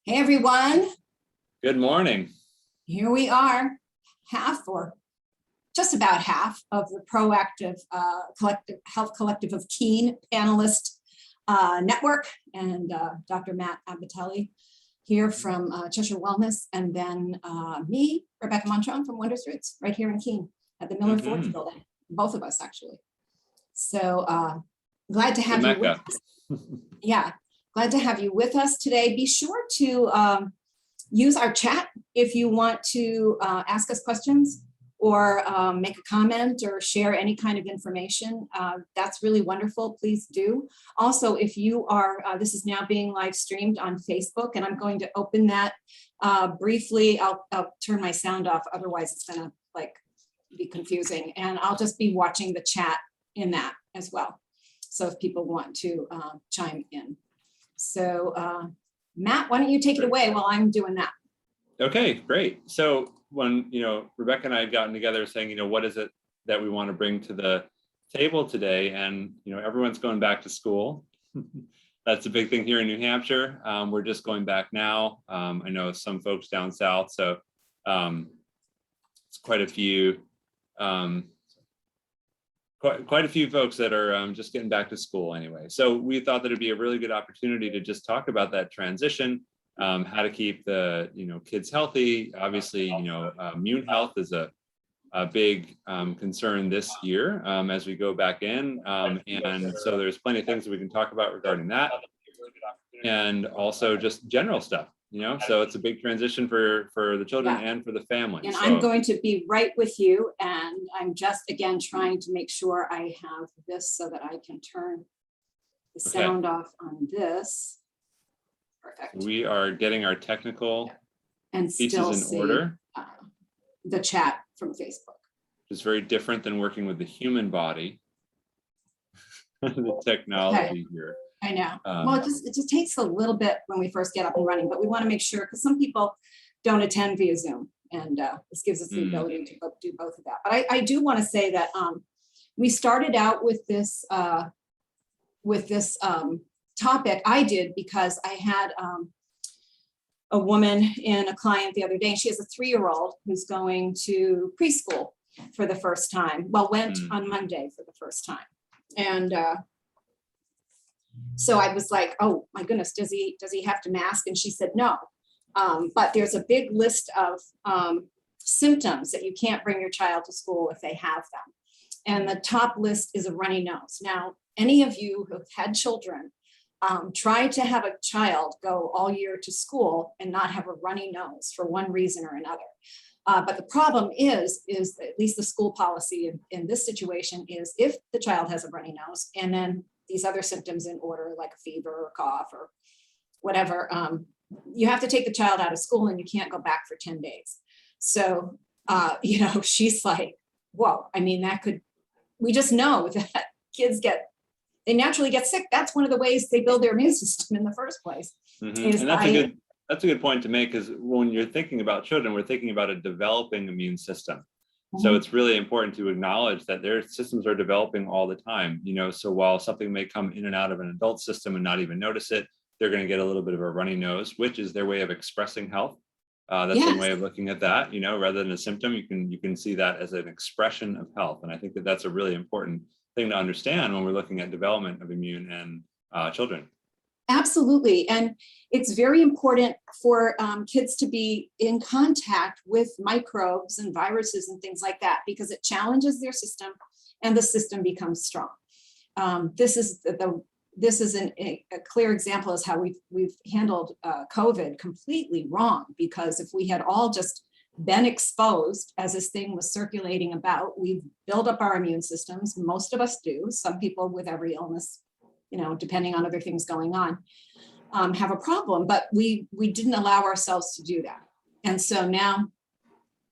Hey everyone, Good morning. here we are, half or just about half of the proactive health collective of Keen panelist network, and Dr. Matt Abatelli here from Cheshire Wellness, and then me, Rebecca Montron from Wondrous Roots, right here in Keene at the Miller Forge building, both of us actually. So glad to have you with us. Yeah, glad to have you with us today. Be sure to use our chat if you want to ask us questions or make a comment or share any kind of information. That's really wonderful. Please do. Also, if you are, this is now being live streamed on Facebook, and I'm going to open that briefly. I'll turn my sound off, otherwise it's gonna be confusing. And I'll just be watching the chat in that as well. So if people want to chime in. So Matt, why don't you take it away while I'm doing that? Okay, great. So when, Rebecca and I had gotten together saying, what is it that we want to bring to the table today? And, everyone's going back to school. That's a big thing here in New Hampshire. We're just going back now. I know some folks down south, so it's quite a few folks that are just getting back to school anyway. So we thought that it'd be a really good opportunity to just talk about that transition, how to keep the kids healthy. Obviously, immune health is a big concern this year as we go back in, and so there's plenty of things that we can talk about regarding that, and also just general stuff. So it's a big transition for the children and for the family. And so, I'm going to be right with you. And I'm just, again, trying to make sure I have this so that I can turn the sound off on this. Perfect. We are getting our technical and pieces still in order. The chat from Facebook. It's very different than working with the human body. The technology here. I know. Well, it just takes a little bit when we first get up and running, but we want to make sure, because some people don't attend via Zoom, and this gives us the ability to do both of that. But I do want to say that we started out with this topic. I did because I had a woman in a client the other day, and she has a 3-year-old who's going to preschool for the first time. Well, went on Monday for the first time, and so I was like, oh my goodness, does he have to mask? And she said no. But there's a big list of symptoms that you can't bring your child to school if they have them. And the top list is a runny nose. Now, any of you who've had children, try to have a child go all year to school and not have a runny nose for one reason or another. But the problem is at least the school policy in this situation is if the child has a runny nose and then these other symptoms in order, like a fever or cough or whatever, you have to take the child out of school and you can't go back for 10 days. So, she's like, whoa, I mean, we just know that kids they naturally get sick. That's one of the ways they build their immune system in the first place. And that's a good point to make, because when you're thinking about children, we're thinking about a developing immune system. So it's really important to acknowledge that their systems are developing all the time. So while something may come in and out of an adult system and not even notice it, they're going to get a little bit of a runny nose, which is their way of expressing health. That's one way of looking at that. Rather than a symptom, you can see that as an expression of health. And I think that that's a really important thing to understand when we're looking at development of immune and children. Absolutely. And it's very important for kids to be in contact with microbes and viruses and things like that, because it challenges their system and the system becomes strong. This is a clear example of how we've handled COVID completely wrong, because if we had all just been exposed as this thing was circulating about, we've built up our immune systems. Most of us do. Some people with every illness, depending on other things going on, have a problem, but we didn't allow ourselves to do that. And so now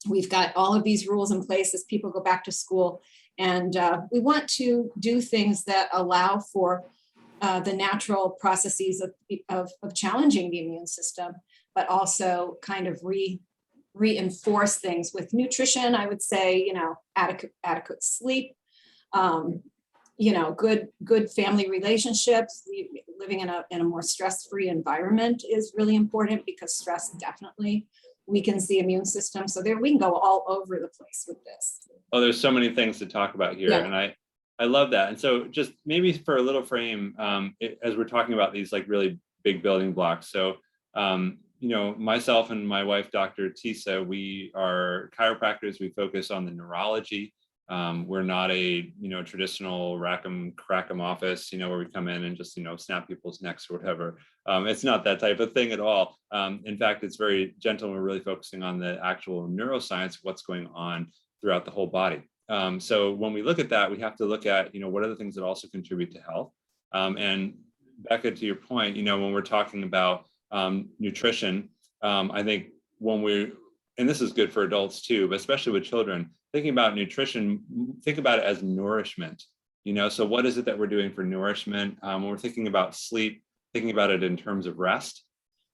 we've got all of these rules in place as people go back to school, and we want to do things that allow for the natural processes of challenging the immune system, but also kind of reinforce things with nutrition. I would say, adequate sleep, good family relationships, living in a more stress-free environment is really important, because stress definitely weakens the immune system. So there we can go all over the place with this. Oh, there's so many things to talk about here. Yeah. And I love that. And so just maybe for a little frame, as we're talking about these like really big building blocks. So, myself and my wife, Dr. Tisa, we are chiropractors. We focus on the neurology. We're not a, traditional rack 'em, crack 'em office, where we come in and just, snap people's necks or whatever. It's not that type of thing at all. In fact, it's very gentle. We're really focusing on the actual neuroscience, what's going on throughout the whole body. So when we look at that, we have to look at, what are the things that also contribute to health? And Becca, to your point, when we're talking about nutrition, I think and this is good for adults too, but especially with children, thinking about nutrition, think about it as nourishment. So what is it that we're doing for nourishment? When we're thinking about sleep, thinking about it in terms of rest,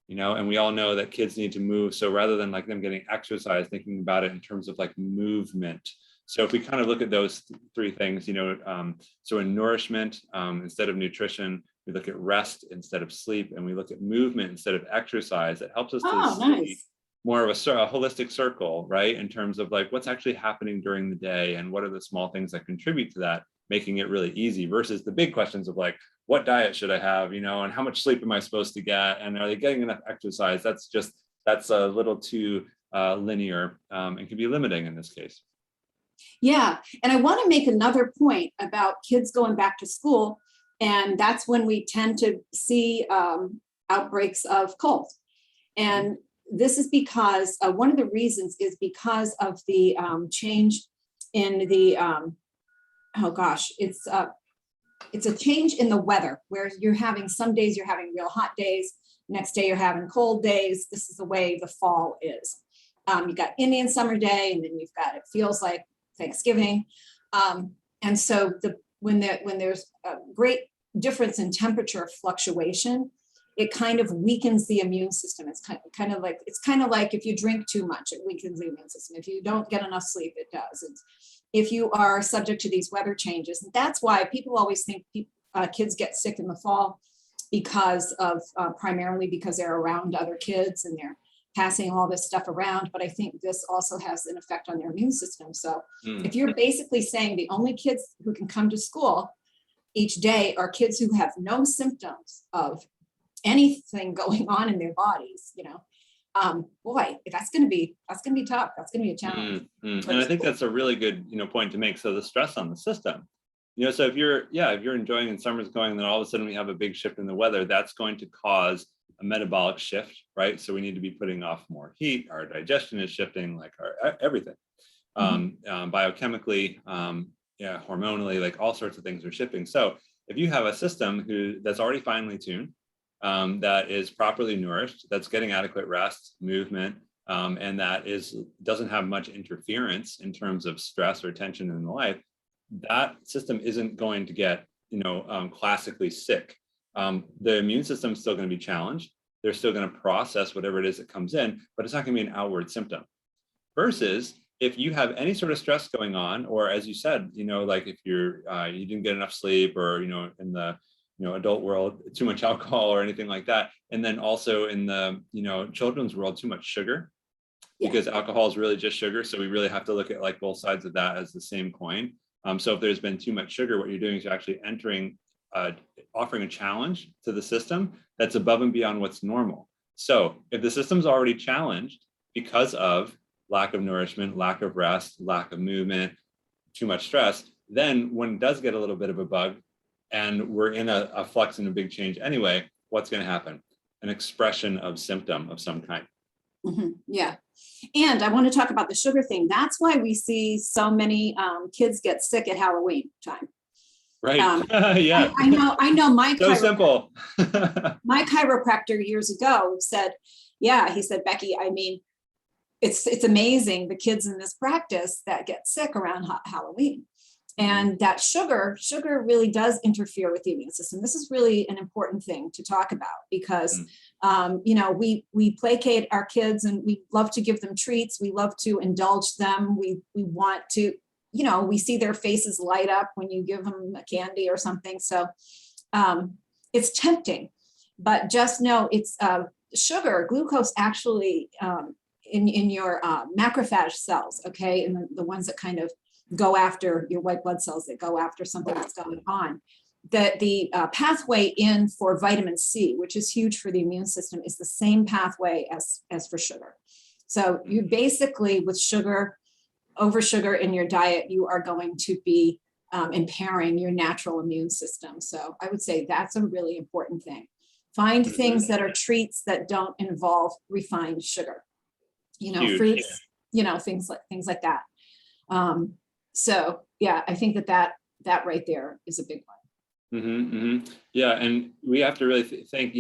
and we all know that kids need to move. So rather than like them getting exercise, thinking about it in terms of like movement. So if we kind of look at those three things, so in nourishment, instead of nutrition, we look at rest instead of sleep, and we look at movement instead of exercise. That helps us to see more of a holistic circle, right? In terms of like what's actually happening during the day and what are the small things that contribute to that, making it really easy versus the big questions of like, what diet should I have, and how much sleep am I supposed to get? And are they getting enough exercise? That's a little too linear and can be limiting in this case. Yeah, and I want to make another point about kids going back to school, and that's when we tend to see outbreaks of cold. And this is because one of the reasons is because of the change in the, it's a change in the weather, where you're having some days you're having real hot days, next day you're having cold days. This is the way the fall is. You got Indian summer day, and then you've got, it feels like Thanksgiving. And so when there's a great difference in temperature fluctuation, it kind of weakens the immune system. It's kind of like if you drink too much, it weakens the immune system. If you don't get enough sleep, it does. If you are subject to these weather changes, and that's why people always think kids get sick in the fall, because of primarily because they're around other kids and they're passing all this stuff around. But I think this also has an effect on their immune system. So if you're basically saying the only kids who can come to school each day are kids who have no symptoms of anything going on in their bodies, boy, that's going to be tough. That's going to be a challenge. And I think that's a really good, point to make. So the stress on the system, so if you're enjoying and summer's going, and then all of a sudden we have a big shift in the weather, that's going to cause a metabolic shift, right? So we need to be putting off more heat. Our digestion is shifting, like our everything, biochemically, hormonally, like all sorts of things are shifting. So if you have a system that's already finely tuned, that is properly nourished, that's getting adequate rest, movement, and that doesn't have much interference in terms of stress or tension in the life, that system isn't going to get, classically sick. The immune system is still going to be challenged. They're still going to process whatever it is that comes in, but it's not going to be an outward symptom. Versus if you have any sort of stress going on, or as you said, like if you didn't get enough sleep, or, in the, adult world, too much alcohol or anything like that. And then also in the, children's world, too much sugar, because alcohol is really just sugar. So we really have to look at like both sides of that as the same coin. So if there's been too much sugar, what you're doing is you're actually offering a challenge to the system that's above and beyond what's normal. So if the system's already challenged because of lack of nourishment, lack of rest, lack of movement, too much stress, then when it does get a little bit of a bug and we're in a flux and a big change anyway, what's going to happen? An expression of symptom of some kind. Yeah. And I want to talk about the sugar thing. That's why we see so many kids get sick at Halloween time. Right. Yeah. I know my so simple. My chiropractor years ago said, he said, Becky, I mean, it's amazing the kids in this practice that get sick around Halloween. And that sugar really does interfere with the immune system. This is really an important thing to talk about, because we placate our kids and we love to give them treats. We love to indulge them. We want to, we see their faces light up when you give them a candy or something. So it's tempting, but just know it's sugar, glucose actually in your macrophage cells, okay, and the ones that kind of go after your white blood cells that go after something that's going on. That the pathway in for vitamin C, which is huge for the immune system, is the same pathway as for sugar. So you basically, with sugar, over sugar in your diet, you are going to be impairing your natural immune system. So I would say that's a really important thing. Find things that are treats that don't involve refined sugar, Huge. fruits, things like that. So yeah, I think that right there is a big one. Mm-hmm, mm-hmm. Yeah, and we have to really think,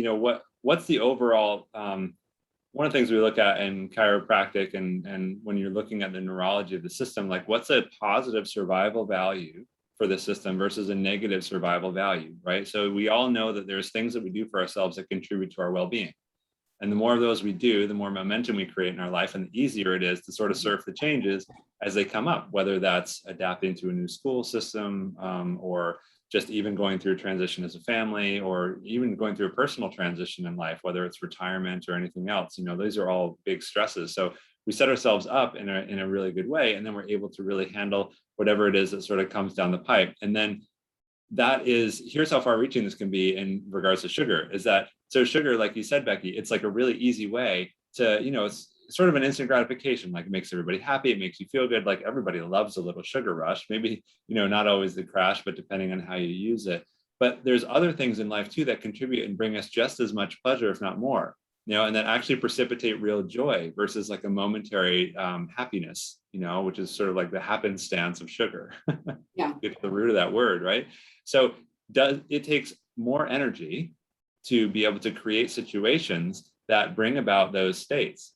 what's the overall, one of the things we look at in chiropractic and when you're looking at the neurology of the system, like what's a positive survival value for the system versus a negative survival value, right? So we all know that there's things that we do for ourselves that contribute to our well-being. And the more of those we do, the more momentum we create in our life, and the easier it is to sort of surf the changes as they come up, whether that's adapting to a new school system, or just even going through a transition as a family, or even going through a personal transition in life, whether it's retirement or anything else. Those are all big stresses. So we set ourselves up in a really good way, and then we're able to really handle whatever it is that sort of comes down the pipe. And then here's how far reaching this can be in regards to sugar, so sugar, like you said, Becky, it's like a really easy way to, it's sort of an instant gratification. Like, it makes everybody happy. It makes you feel good. Like, everybody loves a little sugar rush, maybe, not always the crash, but depending on how you use it. But there's other things in life too that contribute and bring us just as much pleasure, if not more, and that actually precipitate real joy versus like a momentary happiness, which is sort of like the happenstance of sugar. Yeah. It's the root of that word, right? So it takes more energy to be able to create situations that bring about those states.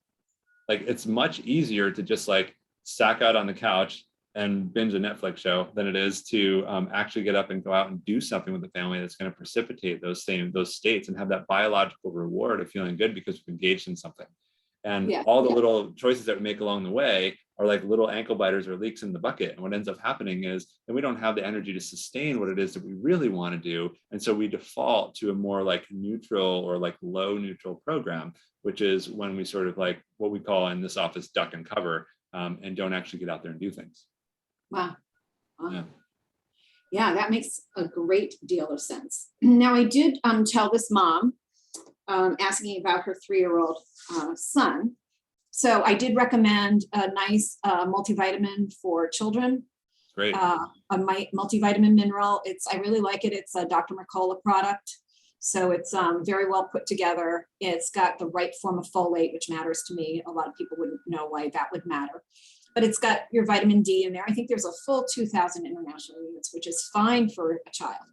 Like, it's much easier to just like sack out on the couch and binge a Netflix show than it is to actually get up and go out and do something with the family that's going to precipitate those states and have that biological reward of feeling good because we've engaged in something. And all the little choices that we make along the way are like little ankle biters or leaks in the bucket. And what ends up happening is that we don't have the energy to sustain what it is that we really want to do. And so we default to a more like neutral or like low neutral program, which is when we sort of like what we call in this office duck and cover, and don't actually get out there and do things. Wow. Yeah, that makes a great deal of sense. Now, I did tell this mom, asking about her 3-year-old son. So I did recommend a nice multivitamin for children. Great. A multivitamin mineral. I really like it. It's a Dr. Mercola product. So it's very well put together. It's got the right form of folate, which matters to me. A lot of people wouldn't know why that would matter. But it's got your vitamin D in there. I think there's a full 2,000 international units, which is fine for a child.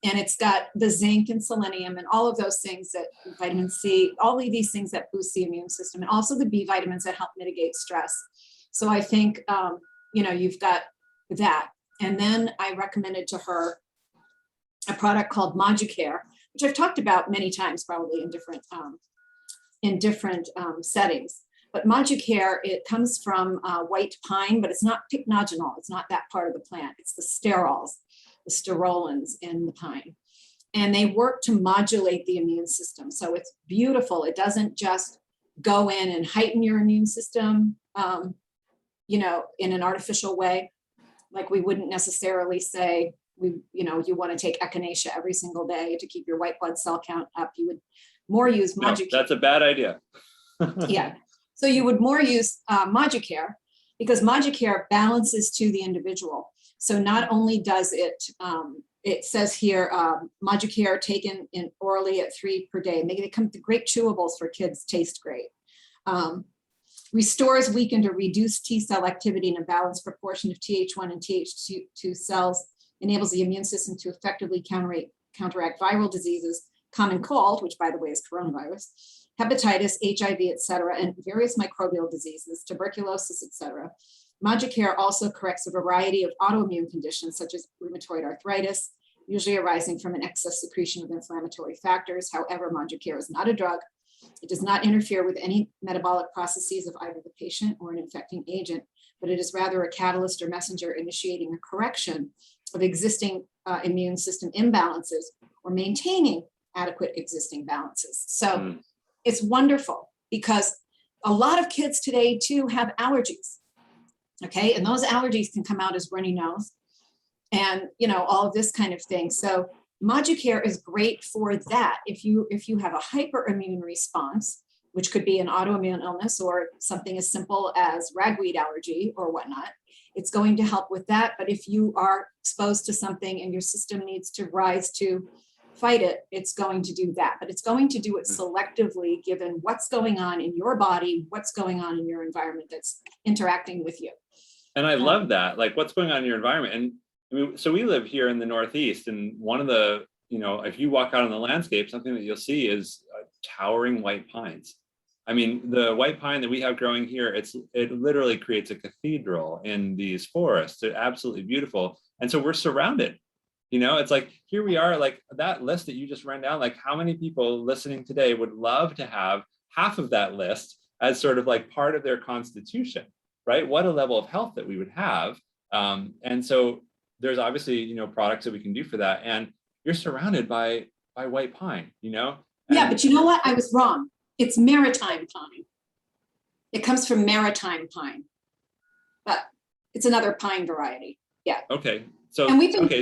And it's got the zinc and selenium and all of those things, that vitamin C, all of these things that boost the immune system, and also the B vitamins that help mitigate stress. So I think, you've got that. And then I recommended to her a product called Moducare, which I've talked about many times, probably in different settings. But Moducare, it comes from white pine, but it's not pycnogenol. It's not that part of the plant. It's the sterols, the sterolins in the pine. And they work to modulate the immune system. So it's beautiful. It doesn't just go in and heighten your immune system, in an artificial way. Like, we wouldn't necessarily say, you want to take echinacea every single day to keep your white blood cell count up. You would more use Moducare. No, that's a bad idea. Yeah. So you would more use Moducare, because Moducare balances to the individual. So not only does it, it says here, Moducare taken in orally at 3 per day. They come to great chewables for kids, taste great. Restores weakened or reduced T cell activity in a balanced proportion of Th1 and Th2 cells, enables the immune system to effectively counteract viral diseases, common cold, which by the way is coronavirus, hepatitis, HIV, et cetera, and various microbial diseases, tuberculosis, et cetera. Moducare also corrects a variety of autoimmune conditions such as rheumatoid arthritis, usually arising from an excess secretion of inflammatory factors. However, Moducare is not a drug. It does not interfere with any metabolic processes of either the patient or an infecting agent, but it is rather a catalyst or messenger initiating a correction of existing immune system imbalances or maintaining adequate existing balances. So it's wonderful because a lot of kids today too have allergies. Okay, and those allergies can come out as runny nose and all of this kind of thing. So Moducare is great for that. If you have a hyperimmune response, which could be an autoimmune illness or something as simple as ragweed allergy or whatnot, it's going to help with that. But if you are exposed to something and your system needs to rise to fight it, it's going to do that. But it's going to do it selectively given what's going on in your body, what's going on in your environment that's interacting with you. And I love that, like what's going on in your environment. And I mean, so we live here in the Northeast, and one of the, if you walk out on the landscape, something that you'll see is towering white pines. I mean, the white pine that we have growing here, it literally creates a cathedral in these forests. They're absolutely beautiful. And so we're surrounded, it's like, here we are, like that list that you just ran down, like how many people listening today would love to have half of that list as sort of like part of their constitution, right? What a level of health that we would have. And so there's obviously, products that we can do for that. And you're surrounded by white pine, Yeah, but you know what? I was wrong. It's maritime pine. It comes from maritime pine, but it's another pine variety. Yeah. Okay. So,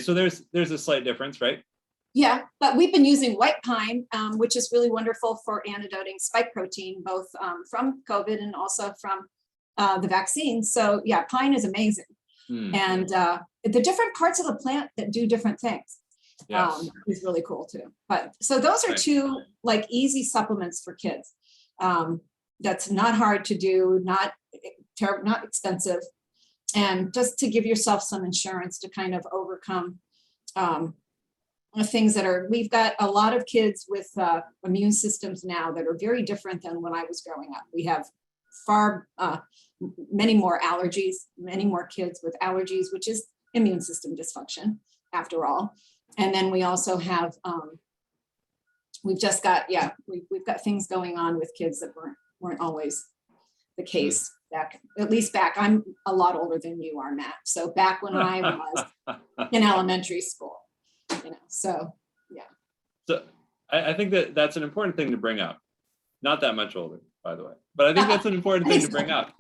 so there's a slight difference, right? Yeah, but we've been using white pine, which is really wonderful for antidoting spike protein, both from COVID and also from the vaccine. So yeah, pine is amazing. And the different parts of the plant that do different things is really cool too. But so those are two like easy supplements for kids. That's not hard to do, not expensive, and just to give yourself some insurance to kind of overcome things we've got a lot of kids with immune systems now that are very different than when I was growing up. We have many more allergies, many more kids with allergies, which is immune system dysfunction after all. And then we also have, we've got things going on with kids that weren't always the case back, I'm a lot older than you are, Matt. So back when I was in elementary school, so yeah. So I think that's an important thing to bring up. Not that much older, by the way, but I think that's an important thing to bring up.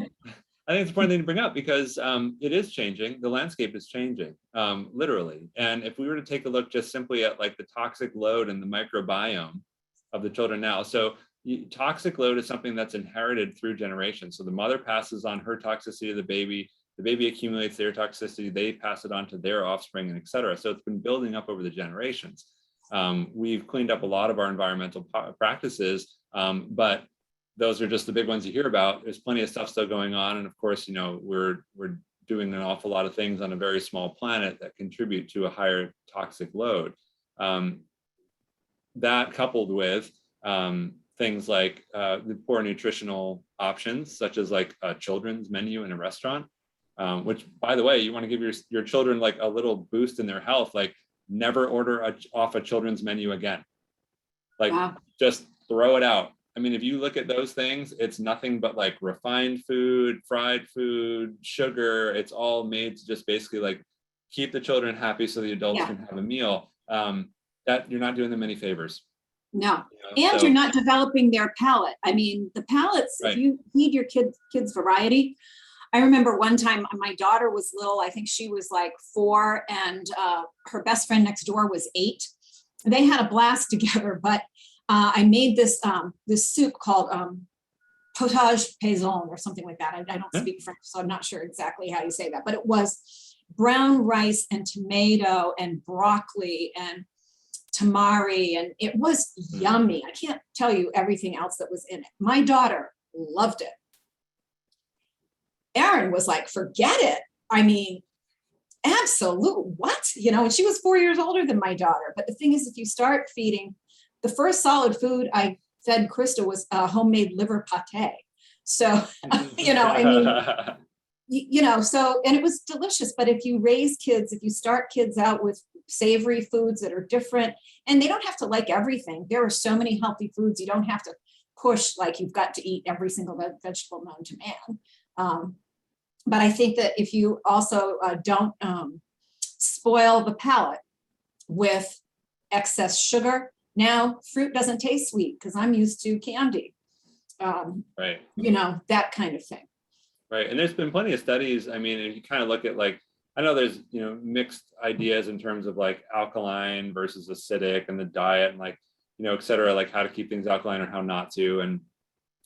I think it's an important thing to bring up because it is changing. The landscape is changing, literally. And if we were to take a look just simply at like the toxic load and the microbiome of the children now. So toxic load is something that's inherited through generations. So the mother passes on her toxicity to the baby accumulates their toxicity, they pass it on to their offspring, and et cetera. So it's been building up over the generations. We've cleaned up a lot of our environmental practices, but those are just the big ones you hear about. There's plenty of stuff still going on. And of course, we're doing an awful lot of things on a very small planet that contribute to a higher toxic load. That coupled with things like the poor nutritional options, such as like a children's menu in a restaurant, which by the way, you want to give your children like a little boost in their health, like never order off a children's menu again. Like just throw it out. I mean, if you look at those things, it's nothing but like refined food, fried food, sugar. It's all made to just basically like keep the children happy so the adults can have a meal. That you're not doing them any favors. No, and you're not developing their palate. I mean, the palates, if you feed your kids variety. I remember one time my daughter was little, I think she was like 4, and her best friend next door was 8. They had a blast together, but I made this soup called potage paysan or something like that. I don't speak French, so I'm not sure exactly how you say that, but it was brown rice and tomato and broccoli and tamari, and it was yummy. I can't tell you everything else that was in it. My daughter loved it. Erin was like, forget it. I mean, absolute what? And she was 4 years older than my daughter. But the thing is, if you start feeding, the first solid food I fed Krista was homemade liver pate. So, I mean, so, and it was delicious. But if you raise kids, if you start kids out with savory foods that are different, and they don't have to like everything. There are so many healthy foods. You don't have to push like you've got to eat every single vegetable known to man. But I think that if you also don't spoil the palate with excess sugar. Now fruit doesn't taste sweet because I'm used to candy. Right. That kind of thing. Right. And there's been plenty of studies. I mean, if you kind of look at like, I know there's, mixed ideas in terms of like alkaline versus acidic and the diet and like, et cetera, like how to keep things alkaline or how not to. And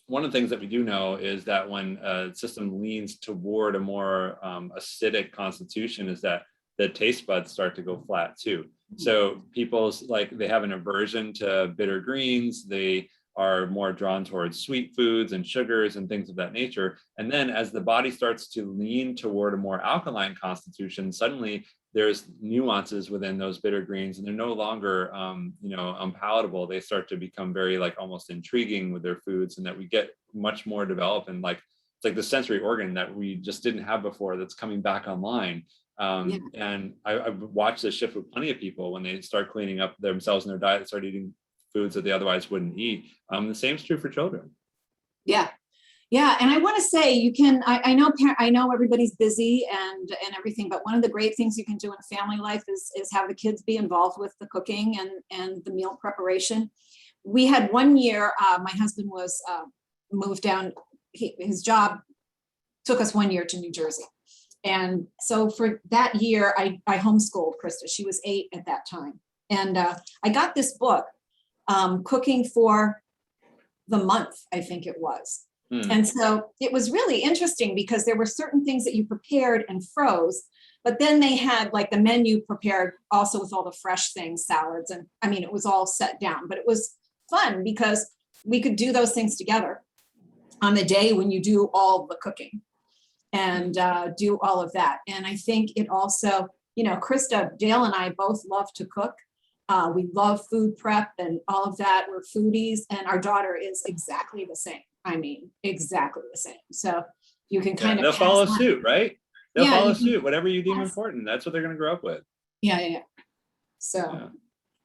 one of the things that we do know is that when a system leans toward a more acidic constitution is that the taste buds start to go flat too. So people's like, they have an aversion to bitter greens. They are more drawn towards sweet foods and sugars and things of that nature. And then as the body starts to lean toward a more alkaline constitution, suddenly there's nuances within those bitter greens and they're no longer, unpalatable. They start to become very like almost intriguing with their foods, and that we get much more developed and like, it's like the sensory organ that we just didn't have before that's coming back online. And I've watched this shift with plenty of people when they start cleaning up themselves and their diet, start eating foods that they otherwise wouldn't eat. The same is true for children. Yeah. And I want to say you can, I know everybody's busy and everything, but one of the great things you can do in family life is have the kids be involved with the cooking and the meal preparation. We had one year, my husband was moved down, his job took us 1 year to New Jersey. And so for that year, I homeschooled Krista. She was 8 at that time. And I got this book, Cooking for the Month, I think it was. And so it was really interesting because there were certain things that you prepared and froze, but then they had like the menu prepared also with all the fresh things, salads. And I mean, it was all set down, but it was fun because we could do those things together on the day when you do all the cooking and do all of that. And I think it also, Krista, Dale and I both love to cook. We love food prep and all of that. We're foodies, and our daughter is exactly the same. I mean, exactly the same. So you can kind of they'll follow suit, right? They'll follow suit. Whatever you deem important, that's what they're going to grow up with. Yeah. So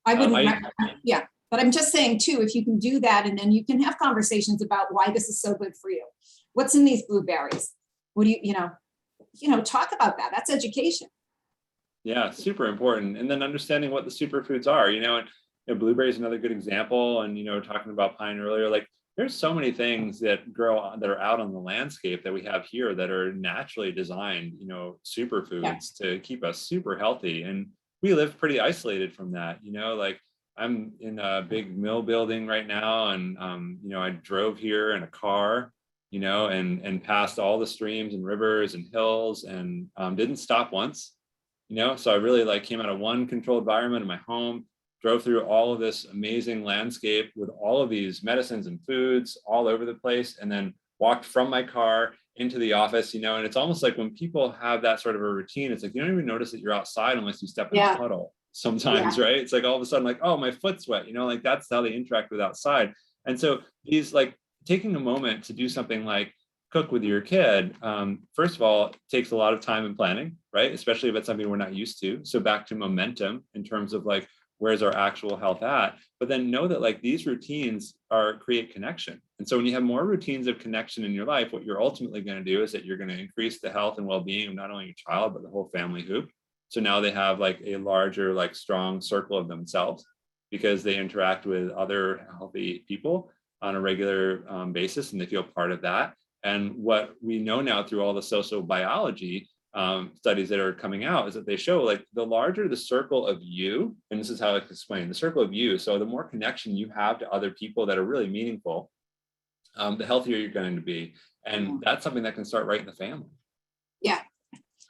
I wouldn't. But I'm just saying too, if you can do that, and then you can have conversations about why this is so good for you. What's in these blueberries? What do you talk about that? That's education. Yeah, super important. And then understanding what the superfoods are, and blueberry is another good example. And, talking about pine earlier, like there's so many things that grow that are out on the landscape that we have here that are naturally designed, superfoods to keep us super healthy. And we live pretty isolated from that, like I'm in a big mill building right now. And, I drove here in a car, and passed all the streams and rivers and hills and didn't stop once. So I really came out of one controlled environment in my home, drove through all of this amazing landscape with all of these medicines and foods all over the place, and then walked from my car into the office, and it's almost like when people have that sort of a routine, it's like, you don't even notice that you're outside unless you step in a puddle sometimes, right? It's like all of a sudden like, oh, my foot's wet, that's how they interact with outside. And so these taking a moment to do something like cook with your kid, first of all, it takes a lot of time and planning, right? Especially if it's something we're not used to. So back to momentum in terms of where's our actual health at? But then know that these routines create connection. And so when you have more routines of connection in your life, what you're ultimately going to do is that you're going to increase the health and well-being of not only your child, but the whole family hoop. So now they have a larger, strong circle of themselves because they interact with other healthy people on a regular basis, and they feel part of that. And what we know now through all the social biology studies that are coming out is that they show the larger the circle of you, and this is how I explain the circle of you. So the more connection you have to other people that are really meaningful, the healthier you're going to be. And that's something that can start right in the family. Yeah,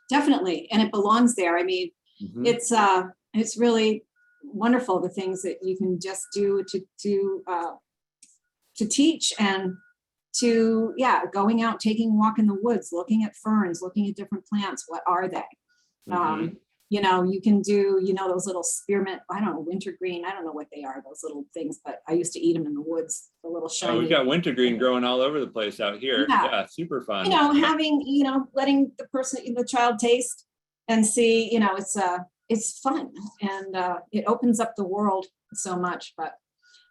definitely. And it belongs there. I mean, it's really wonderful, the things that you can just do to teach and to, going out, taking a walk in the woods, looking at ferns, looking at different plants. What are they? You can do, those little spearmint, I don't know, wintergreen. I don't know what they are, those little things, but I used to eat them in the woods, the little shiny. We've got wintergreen growing all over the place out here. Yeah, super fun. Having, letting the child taste and see, it's fun, and it opens up the world so much. But,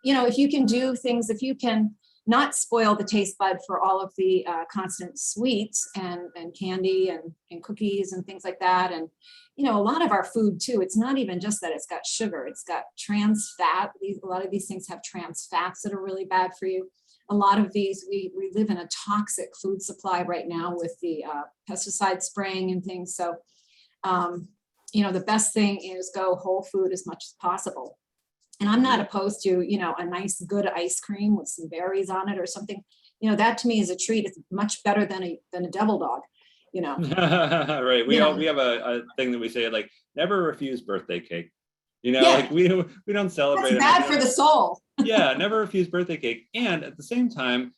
if you can do things, if you can not spoil the taste bud for all of the constant sweets and candy and cookies and things like that. And, you know, a lot of our food too, it's not even just that it's got sugar, it's got trans fat. A lot of these things have trans fats that are really bad for you. A lot of these, we live in a toxic food supply right now with the pesticide spraying and things. So, you know, the best thing is go whole food as much as possible. And I'm not opposed to, you know, a nice good ice cream with some berries on it or something. You know, that to me is a treat. It's much better than a devil dog, you know. Right. We have a thing that we say, like, never refuse birthday cake. You know, like we don't celebrate. That's bad for the soul. Yeah, never refuse birthday cake. And at the same time,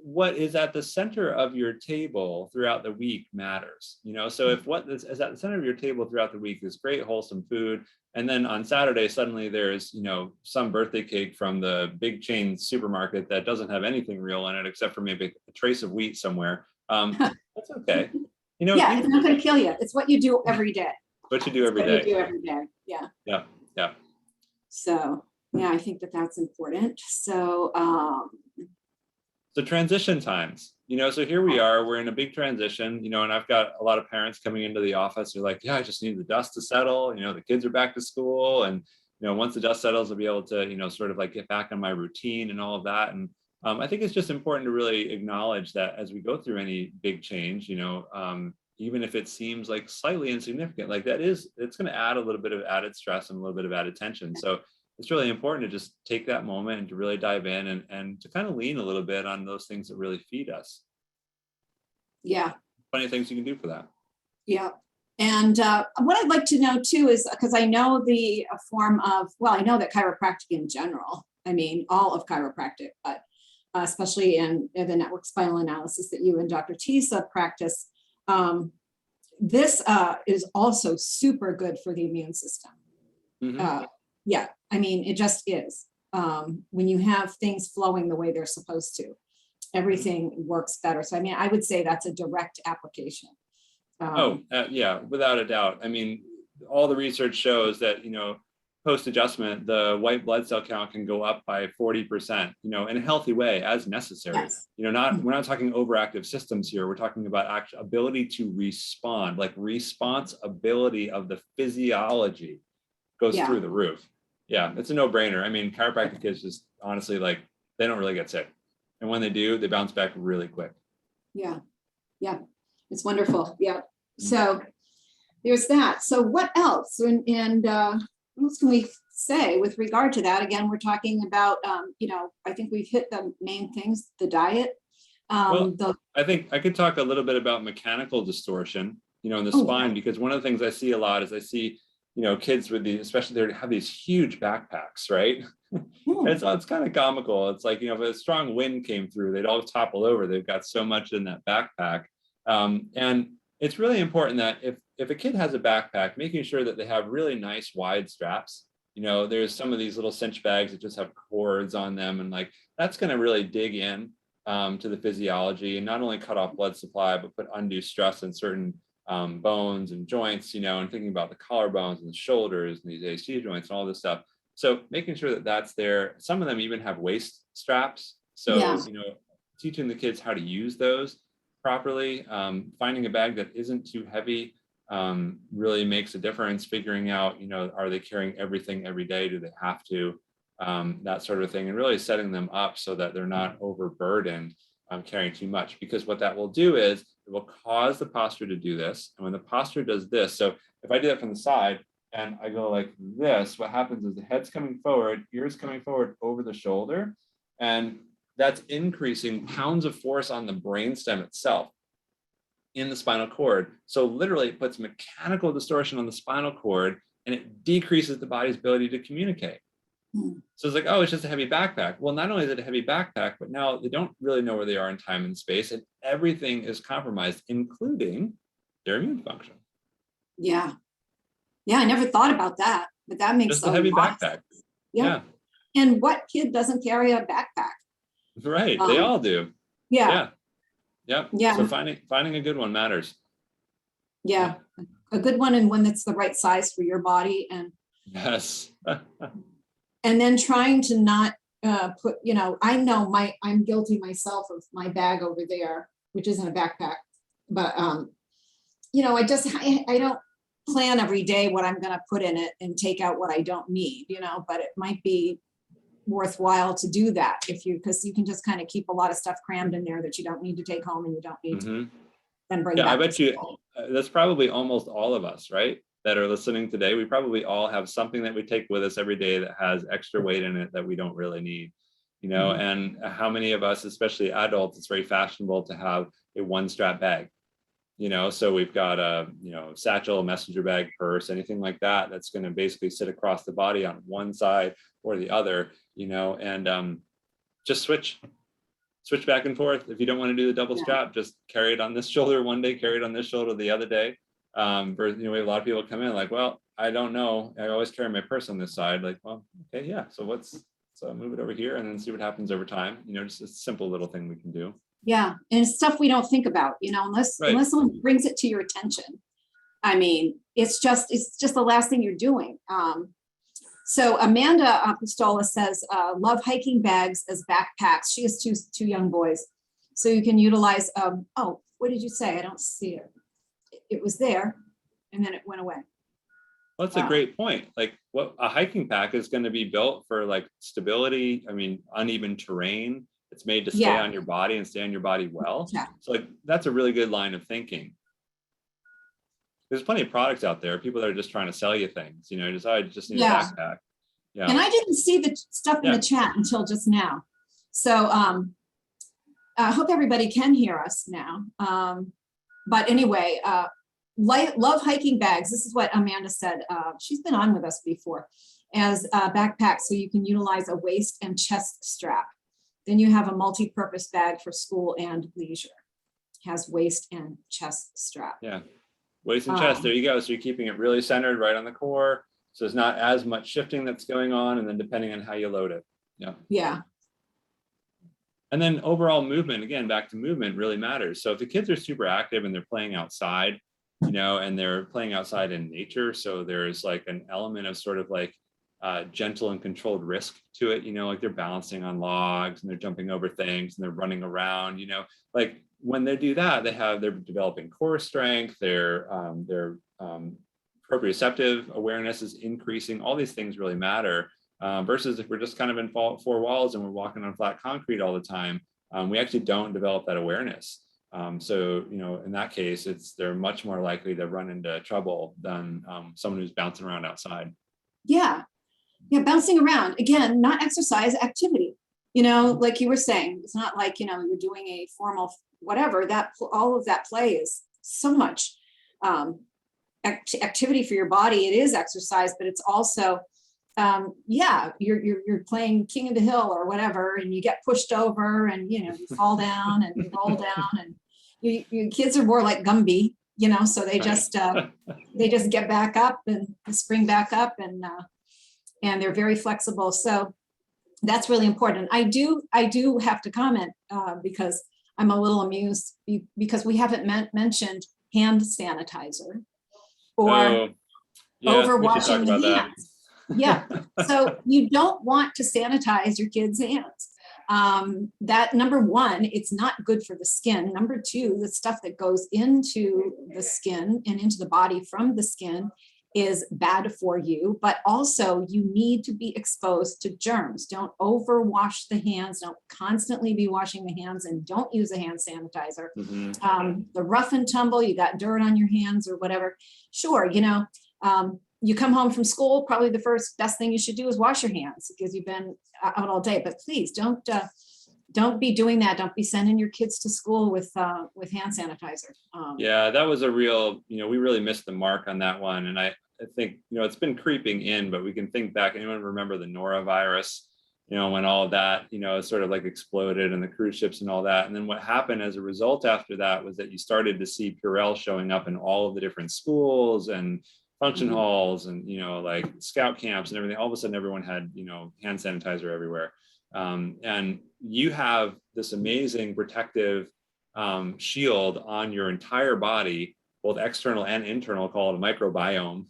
what is at the center of your table throughout the week matters. You know, so if what is at the center of your table throughout the week is great, wholesome food, and then on Saturday, suddenly there's, you know, some birthday cake from the big chain supermarket that doesn't have anything real in it, except for maybe a trace of wheat somewhere. That's okay. You know, yeah, it's not going to kill you. It's what you do every day. What you do every day. You do every day. Yeah. Yeah. Yeah. So, yeah, I think that that's important. So, so transition times, you know, so here we are, we're in a big transition, you know, and I've got a lot of parents coming into the office who are like, yeah, I just need the dust to settle. You know, the kids are back to school, and, you know, once the dust settles, I'll be able to, you know, sort of like get back on my routine and all of that. And I think it's just important to really acknowledge that as we go through any big change, you know, even if it seems like slightly insignificant, like it's going to add a little bit of added stress and a little bit of added tension. So it's really important to just take that moment and to really dive in and to kind of lean a little bit on those things that really feed us. Yeah. Plenty of things you can do for that. Yeah. And what I'd like to know too is, because I know the form of, well, I know that chiropractic in general, I mean, all of chiropractic, but especially in the network spinal analysis that you and Dr. Tisa practice, this is also super good for the immune system. Mm-hmm. Yeah, I mean, it just is. When you have things flowing the way they're supposed to, everything works better. So, I mean, I would say that's a direct application. Yeah, without a doubt. I mean, all the research shows that, you know, post-adjustment, the white blood cell count can go up by 40%, you know, in a healthy way as necessary. Yes. You know, we're not talking overactive systems here. We're talking about actual ability to respond, like response ability of the physiology goes through the roof. Yeah, it's a no-brainer. I mean, chiropractic kids just honestly, like, they don't really get sick. And when they do, they bounce back really quick. Yeah. Yeah. It's wonderful. Yeah. So there's that. So what else? And what else can we say with regard to that? Again, we're talking about, you know, I think we've hit the main things, the diet. I think I could talk a little bit about mechanical distortion, you know, in the spine, because one of the things I see a lot is I see, you know, kids with these, especially they have these huge backpacks, right? It's kind of comical. It's like, you know, if a strong wind came through, they'd all topple over. They've got so much in that backpack. And it's really important that if a kid has a backpack, making sure that they have really nice wide straps. You know, there's some of these little cinch bags that just have cords on them, and like that's going to really dig in to the physiology and not only cut off blood supply, but put undue stress on certain bones and joints, you know, and thinking about the collarbones and the shoulders and these AC joints and all this stuff. So making sure that that's there. Some of them even have waist straps. So, you know, teaching the kids how to use those properly, finding a bag that isn't too heavy really makes a difference. Figuring out, you know, are they carrying everything every day? Do they have to? That sort of thing, and really setting them up so that they're not overburdened carrying too much, because what that will do is it will cause the posture to do this. And when the posture does this, so if I do that from the side and I go like this, what happens is the head's coming forward, ears coming forward over the shoulder, and that's increasing pounds of force on the brainstem itself in the spinal cord. So literally it puts mechanical distortion on the spinal cord, and it decreases the body's ability to communicate. So it's like, oh, it's just a heavy backpack. Well, not only is it a heavy backpack, but now they don't really know where they are in time and space, and everything is compromised, including their immune function. Yeah. Yeah, I never thought about that, but that makes just a heavy backpack. Yeah. And what kid doesn't carry a backpack? Right. They all do. Yeah. So finding a good one matters. Yeah. A good one, and one that's the right size for your body. And yes. and then trying to not put, I know I'm guilty myself of my bag over there, which isn't a backpack, but, I don't plan every day what I'm going to put in it and take out what I don't need, but it might be worthwhile to do that because you can just kind of keep a lot of stuff crammed in there that you don't need to take home and you don't need to then bring Yeah, back. I bet you that's probably almost all of us, right? That are listening today. We probably all have something that we take with us every day that has extra weight in it that we don't really need, and how many of us, especially adults, it's very fashionable to have a one strap bag, so we've got a, satchel, messenger bag, purse, anything like that, that's going to basically sit across the body on one side or the other, and just switch back and forth. If you don't want to do the double strap, just carry it on this shoulder one day, carry it on this shoulder the other day. We have a lot of people come in like, well, I don't know, I always carry my purse on this side. Like, well, okay, yeah, so move it over here and then see what happens over time. Just a simple little thing we can do. Yeah, and it's stuff we don't think about, unless someone brings it to your attention. I mean, it's just the last thing you're doing. So Amanda Pistola says, love hiking bags as backpacks. She has two young boys. So you can utilize, what did you say? I don't see it. It was there and then it went away. Well, that's a great point. Like, what a hiking pack is going to be built for, like, stability. I mean, uneven terrain. It's made to stay on your body and stay on your body well. Yeah. So, like, that's a really good line of thinking. There's plenty of products out there, people that are just trying to sell you things, I just need a backpack. Yeah. And I didn't see the stuff in the chat until just now. So I hope everybody can hear us now. But anyway, love hiking bags. This is what Amanda said. She's been on with us before, as backpacks, so you can utilize a waist and chest strap. Then you have a multi-purpose bag for school and leisure. Has waist and chest strap. Yeah, waist and chest, there you go. So you're keeping it really centered right on the core. So there's not as much shifting that's going on, and then depending on how you load it. Yeah. Yeah. And then overall movement, again, back to movement really matters. So if the kids are super active and they're playing outside, and they're playing outside in nature, so there's like an element of sort of like gentle and controlled risk to it, like they're balancing on logs and they're jumping over things and they're running around, like when they do that, they're developing core strength, their proprioceptive awareness is increasing. All these things really matter. Versus if we're just kind of in four walls and we're walking on flat concrete all the time, we actually don't develop that awareness. So, in that case, they're much more likely to run into trouble than someone who's bouncing around outside. Yeah. Yeah. Bouncing around, again, not exercise, activity, like you were saying, it's not like, you're doing a formal, whatever, all of that play is so much activity for your body. It is exercise, but it's also, you're playing King of the Hill or whatever, and you get pushed over and, you fall down and you roll down, and your kids are more like Gumby, so they just get back up and spring back up, and they're very flexible. So that's really important. I do have to comment because I'm a little amused because we haven't mentioned hand sanitizer or overwashing the hands. Yeah. So you don't want to sanitize your kids' hands. That, number one, it's not good for the skin. Number two, the stuff that goes into the skin and into the body from the skin is bad for you, but also you need to be exposed to germs. Don't overwash the hands. Don't constantly be washing the hands, and don't use a hand sanitizer. Mm-hmm. The rough and tumble, you got dirt on your hands or whatever. Sure, you come home from school, probably the best thing you should do is wash your hands because you've been out all day. But please don't be doing that. Don't be sending your kids to school with hand sanitizer. Yeah, that was a real, we really missed the mark on that one. And I think, it's been creeping in, but we can think back. Anyone remember the norovirus, when all of that, sort of like exploded, and the cruise ships and all that. And then what happened as a result after that was that you started to see Purell showing up in all of the different schools and function halls and, like scout camps and everything. All of a sudden, everyone had, hand sanitizer everywhere. And you have this amazing protective shield on your entire body both external and internal, called a microbiome.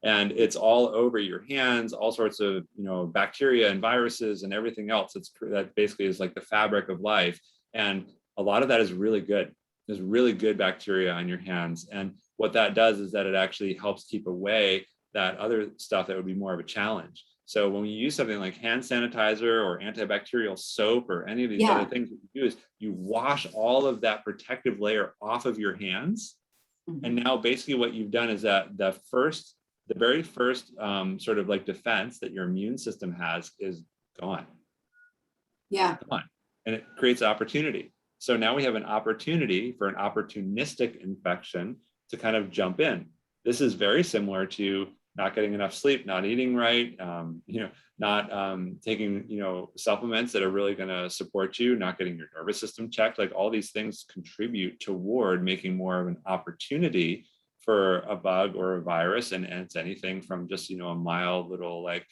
And it's all over your hands, all sorts of, bacteria and viruses and everything else. That basically is like the fabric of life. And a lot of that is really good. There's really good bacteria on your hands. And what that does is that it actually helps keep away that other stuff that would be more of a challenge. So when you use something like hand sanitizer or antibacterial soap or any of these other things that you do, is you wash all of that protective layer off of your hands. And now basically what you've done is that the very first sort of like defense that your immune system has is gone. Yeah. Gone. And it creates opportunity. So now we have an opportunity for an opportunistic infection to kind of jump in. This is very similar to not getting enough sleep, not eating right, not taking, supplements that are really going to support you, not getting your nervous system checked. Like all these things contribute toward making more of an opportunity for a bug or a virus. And it's anything from just, a mild little like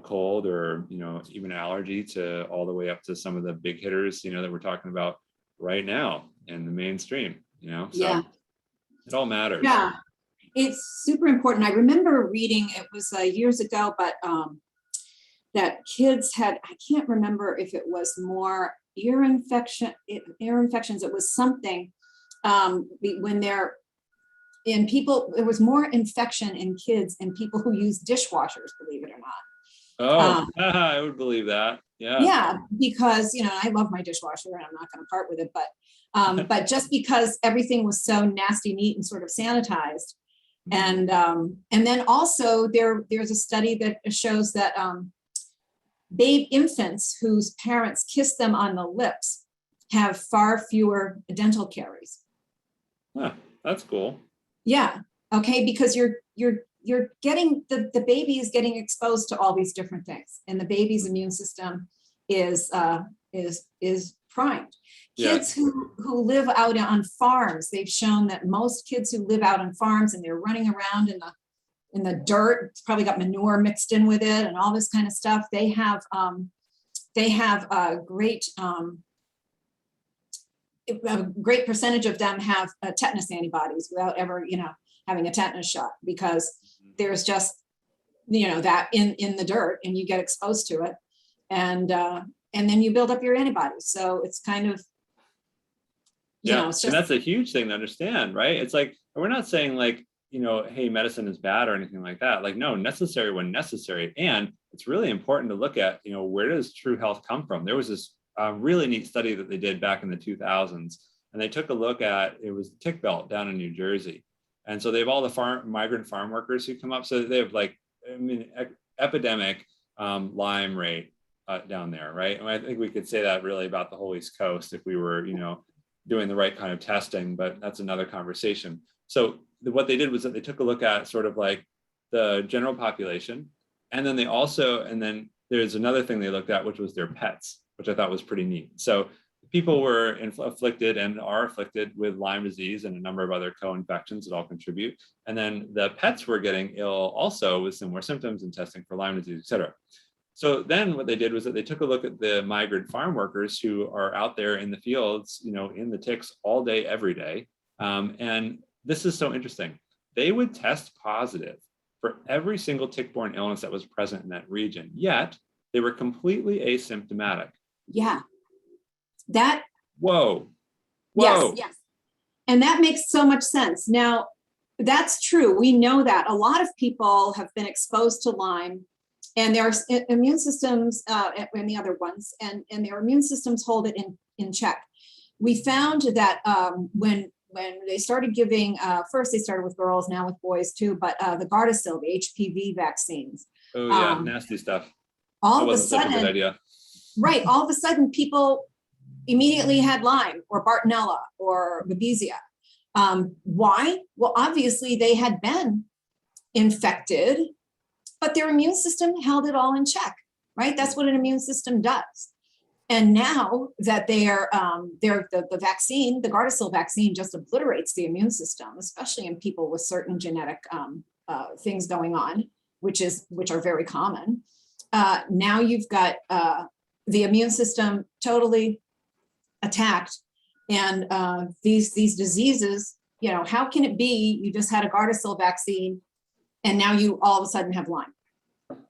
cold or, even allergy to all the way up to some of the big hitters, that we're talking about right now in the mainstream, so it all matters. Yeah. It's super important. I remember reading, it was years ago, but that kids had, I can't remember if it was more ear infections, it was something when they're in people, there was more infection in kids and people who use dishwashers, believe it or not. I would believe that. Yeah, because, I love my dishwasher and I'm not going to part with it, but just because everything was so nasty, neat and sort of sanitized. And then also there's a study that shows that infants whose parents kiss them on the lips have far fewer dental caries. Huh, that's cool. Yeah. Okay. Because you're getting the baby is getting exposed to all these different things, and the baby's immune system is primed. Kids who live out on farms, they've shown that most kids who live out on farms and they're running around in the dirt, it's probably got manure mixed in with it and all this kind of stuff. They have a great percentage of them have tetanus antibodies without ever, having a tetanus shot, because there's just, that in the dirt and you get exposed to it. And then you build up your antibodies. So it's kind of, it's just, and that's a huge thing to understand, right? It's like, we're not saying like, hey, medicine is bad or anything like that. Like, no, necessary when necessary. And it's really important to look at, where does true health come from? There was this really neat study that they did back in the 2000s, and they took a look at, it was the tick belt down in New Jersey. And so they have all the migrant farm workers who come up. So they have epidemic Lyme rate down there, right? And I think we could say that really about the whole East Coast if we were, doing the right kind of testing, but that's another conversation. So what they did was that they took a look at sort of like the general population. And then then there's another thing they looked at, which was their pets, which I thought was pretty neat. So people were afflicted and are afflicted with Lyme disease and a number of other co-infections that all contribute. And then the pets were getting ill also with similar symptoms and testing for Lyme disease, et cetera. So then what they did was that they took a look at the migrant farm workers who are out there in the fields, in the ticks all day, every day. And this is so interesting. They would test positive for every single tick-borne illness that was present in that region, yet they were completely asymptomatic. Yeah. Whoa. Yes. And that makes so much sense. Now, that's true. We know that a lot of people have been exposed to Lyme, and their immune systems and the other ones, and their immune systems hold it in check. We found that when they started giving, first they started with girls, now with boys too, but the Gardasil, the HPV vaccines. Oh yeah, nasty stuff. All of a sudden, such a good idea. Right, all of a sudden people immediately had Lyme or Bartonella or Babesia. Why? Well, obviously they had been infected, but their immune system held it all in check, right? That's what an immune system does. And now that the vaccine, the Gardasil vaccine, just obliterates the immune system, especially in people with certain genetic things going on, which are very common. Now you've got the immune system totally attacked, and these diseases how can it be you just had a Gardasil vaccine and now you all of a sudden have Lyme?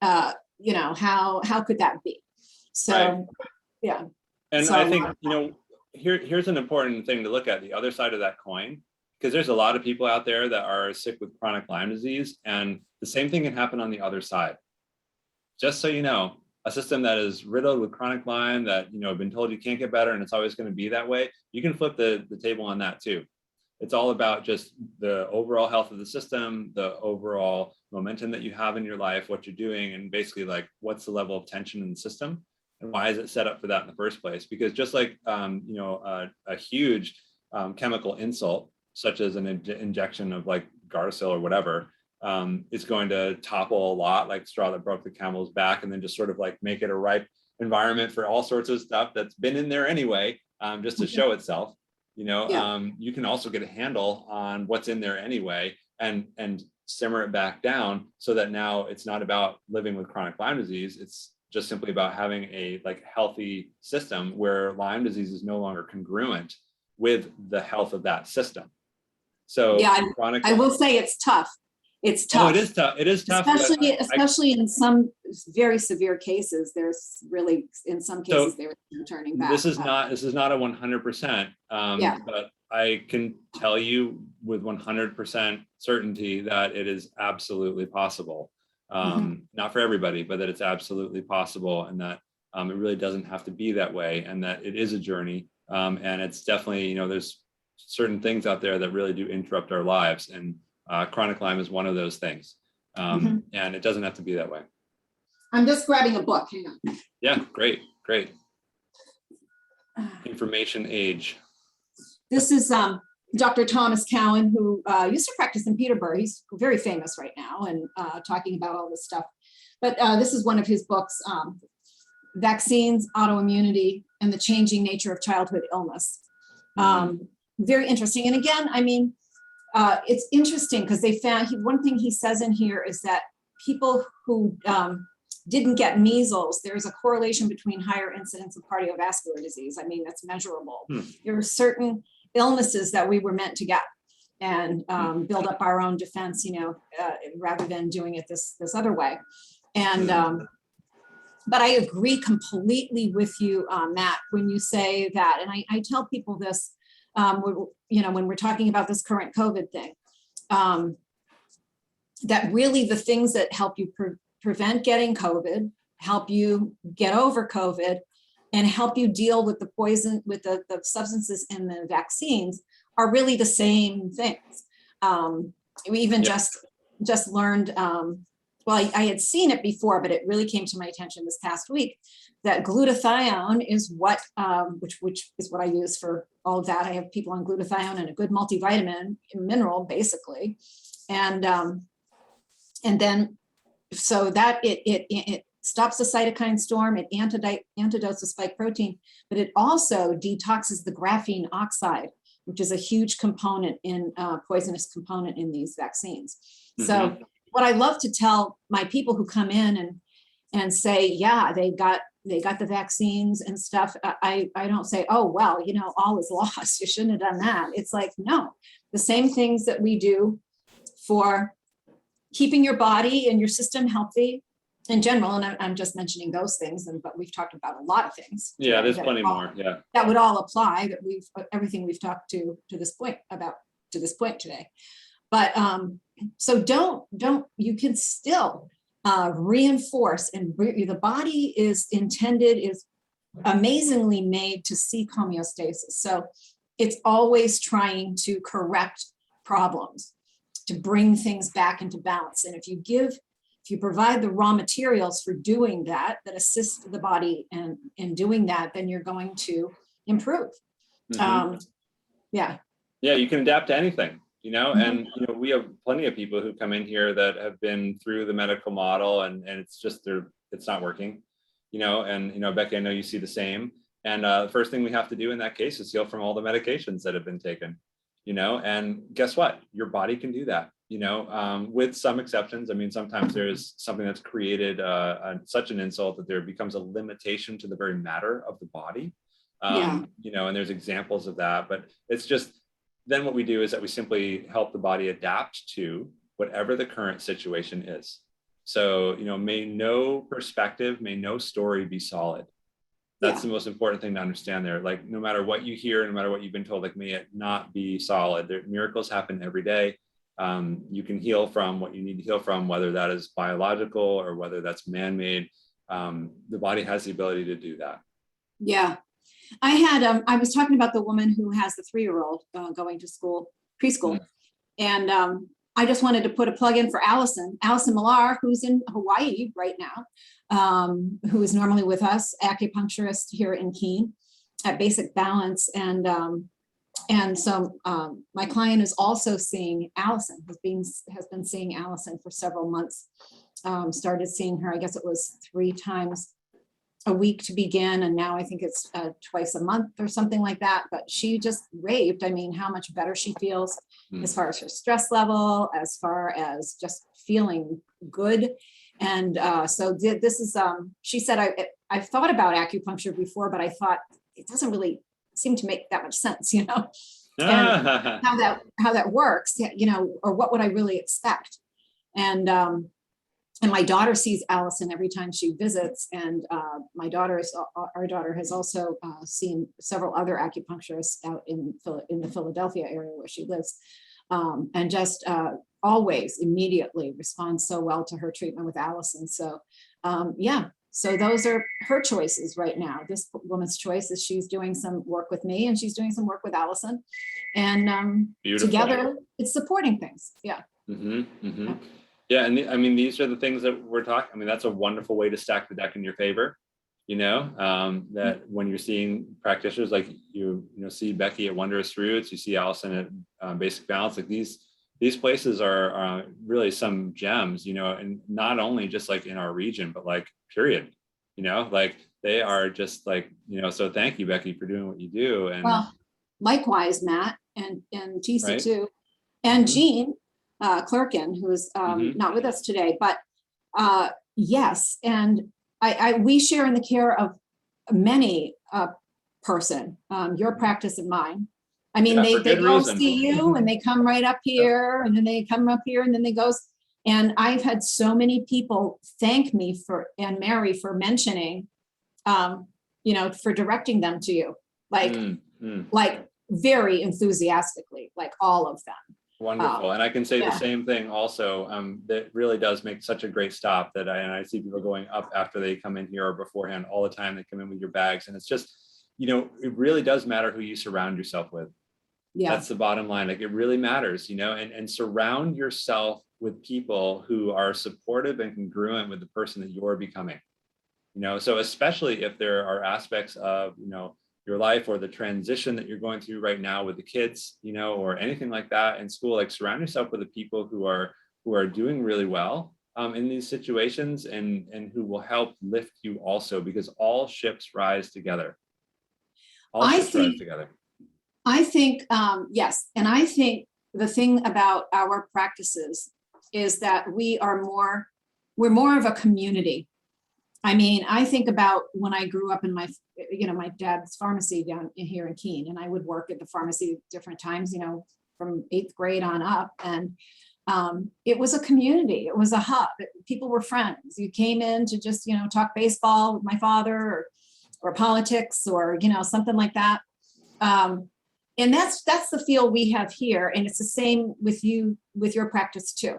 How could that be? So, Right. yeah. And So I think, here's an important thing to look at, the other side of that coin, because there's a lot of people out there that are sick with chronic Lyme disease, and the same thing can happen on the other side. Just so you know, a system that is riddled with chronic Lyme that, been told you can't get better and it's always going to be that way, you can flip the table on that too. It's all about just the overall health of the system, the overall momentum that you have in your life, what you're doing, and basically like what's the level of tension in the system and why is it set up for that in the first place? Because just like, a huge chemical insult, such as an injection of like Gardasil or whatever, is going to topple a lot, like straw that broke the camel's back, and then just sort of like make it a ripe environment for all sorts of stuff that's been in there anyway, just to show itself. You can also get a handle on what's in there anyway, and simmer it back down so that now it's not about living with chronic Lyme disease. It's just simply about having a healthy system where Lyme disease is no longer congruent with the health of that system. So yeah, chronic, I will say it's tough. It's tough. Oh, it is tough. It is tough. Especially in some very severe cases. There's really, in some cases, they're turning back. This is not a 100%. But I can tell you with 100% certainty that it is absolutely possible. Not for everybody, but that it's absolutely possible, and that it really doesn't have to be that way, and that it is a journey. And it's definitely, there's certain things out there that really do interrupt our lives, and chronic Lyme is one of those things. And it doesn't have to be that way. I'm just grabbing a book. Hang on. Yeah, great. Information age. This is Dr. Thomas Cowan, who used to practice in Peterborough. He's very famous right now and talking about all this stuff. But this is one of his books, Vaccines, Autoimmunity, and the Changing Nature of Childhood Illness. Very interesting. And again, it's interesting because they found, one thing he says in here is that people who didn't get measles, there's a correlation between higher incidence of cardiovascular disease. That's measurable. There are certain illnesses that we were meant to get and build up our own defense, rather than doing it this other way. And but I agree completely with you, Matt, when you say that. And I tell people this, when we're talking about this current COVID thing, that really the things that help you prevent getting COVID, help you get over COVID, and help you deal with the poison, with the substances in the vaccines are really the same things. We even just learned, I had seen it before, but it really came to my attention this past week, that glutathione is what, which is what I use for all of that. I have people on glutathione and a good multivitamin mineral, basically. And then, so that it stops the cytokine storm, it antidotes the spike protein, but it also detoxes the graphene oxide, which is a huge component in poisonous component in these vaccines. So what I love to tell my people who come in and say, yeah, they got the vaccines and stuff, I don't say, oh, well, all is lost, you shouldn't have done that. It's like, no, the same things that we do for keeping your body and your system healthy in general, and I'm just mentioning those things, but we've talked about a lot of things. Yeah, there's plenty more. Yeah, that would all apply. That everything we've talked to this point today. But so don't you can still reinforce, and the body is amazingly made to seek homeostasis. So it's always trying to correct problems, to bring things back into balance. And if you provide the raw materials for doing that assist the body in doing that, then you're going to improve. Yeah, you can adapt to anything, and we have plenty of people who come in here that have been through the medical model, and it's just it's not working, and Becky, I know you see the same. And the first thing we have to do in that case is heal from all the medications that have been taken, and guess what? Your body can do that, with some exceptions. Sometimes there's something that's created such an insult that there becomes a limitation to the very matter of the body, and there's examples of that, but it's just, then what we do is that we simply help the body adapt to whatever the current situation is. So, may no perspective, may no story be solid. That's the most important thing to understand there. Like, no matter what you hear, no matter what you've been told, like, may it not be solid. Miracles happen every day. You can heal from what you need to heal from, whether that is biological or whether that's man-made. The body has the ability to do that. Yeah. I was talking about the woman who has the 3-year-old going to preschool. And I just wanted to put a plug in for Allison Millar, who's in Hawaii right now, who is normally with us, acupuncturist here in Keene at Basic Balance. And so my client is also seeing Allison, has been seeing Allison for several months. Started seeing her, I guess it was 3 times a week to begin, and now I think it's twice a month or something like that. But she just raved. I mean, how much better she feels as far as her stress level, as far as just feeling good. And so this is, she said, I've thought about acupuncture before, but I thought it doesn't really seem to make that much sense, and how that works, or what would I really expect? And my daughter sees Allison every time she visits, and our daughter has also seen several other acupuncturists out in the Philadelphia area where she lives, and just always immediately responds so well to her treatment with Allison. So so those are her choices right now. This woman's choice is she's doing some work with me, and she's doing some work with Allison, and together it's supporting things. Yeah. Yeah, and I mean, these are the things that we're talking. I mean, that's a wonderful way to stack the deck in your favor. That when you're seeing practitioners, like you see Becky at Wondrous Roots, you see Allison at Basic Balance, like these places are really some gems, and not only just like in our region, but like period, like they are just like, so thank you, Becky, for doing what you do. And well, likewise, Matt and Tisa right? too, and Jean Clerkin, who's not with us today, but yes, and we share in the care of many person, your practice and mine. I mean, they go see you and they come right up here, and then they come up here, and then they go. And I've had so many people thank me and Mary for mentioning, for directing them to you, like very enthusiastically, like all of them. Wonderful. And I can say the same thing also. That really does make such a great stop that I see people going up after they come in here or beforehand all the time. They come in with your bags, and it's just, it really does matter who you surround yourself with. Yeah. That's the bottom line. Like, it really matters, and surround yourself with people who are supportive and congruent with the person that you're becoming, so especially if there are aspects of, your life or the transition that you're going through right now with the kids, or anything like that in school, like surround yourself with the people who are doing really well in these situations, and who will help lift you also, because all ships rise together. Rise together. I think, yes. And I think the thing about our practices is that we're more of a community. I mean, I think about when I grew up in my dad's pharmacy down here in Keene, and I would work at the pharmacy at different times, from 8th grade on up. And it was a community. It was a hub. People were friends. You came in to just, talk baseball with my father, or politics, or, something like that. And that's the feel we have here. And it's the same with you, with your practice too.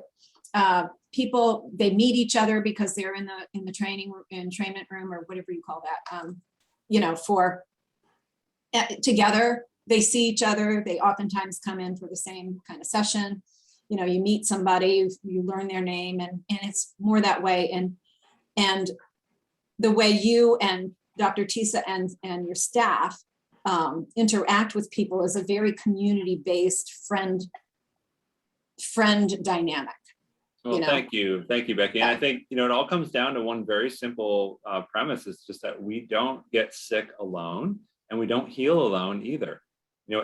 People, they meet each other because they're in the entrainment room, or whatever you call that, together. They see each other. They oftentimes come in for the same kind of session. You meet somebody, you learn their name, and it's more that way. And the way you and Dr. Tisa and your staff interact with people is a very community-based friend dynamic. Well, thank you, Becky. Yeah. And I think, it all comes down to one very simple premise. It's just that we don't get sick alone, and we don't heal alone either.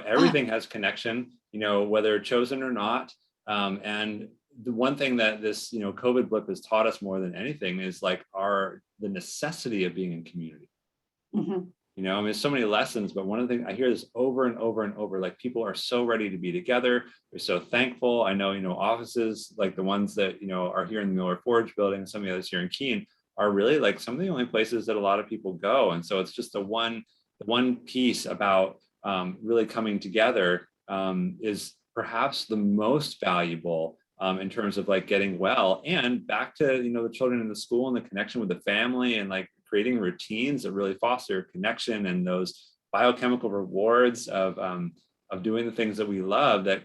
Everything has connection, whether chosen or not. And the one thing that this, COVID blip has taught us more than anything is like the necessity of being in community. I mean, so many lessons, but one of the things I hear this over and over and over, like people are so ready to be together. They're so thankful. I know, offices like the ones that, are here in the Miller Forge building, and some of the others here in Keene are really like some of the only places that a lot of people go. And so it's just the one piece about really coming together is perhaps the most valuable in terms of like getting well, and back to, the children in the school and the connection with the family, and like creating routines that really foster connection and those biochemical rewards of doing the things that we love that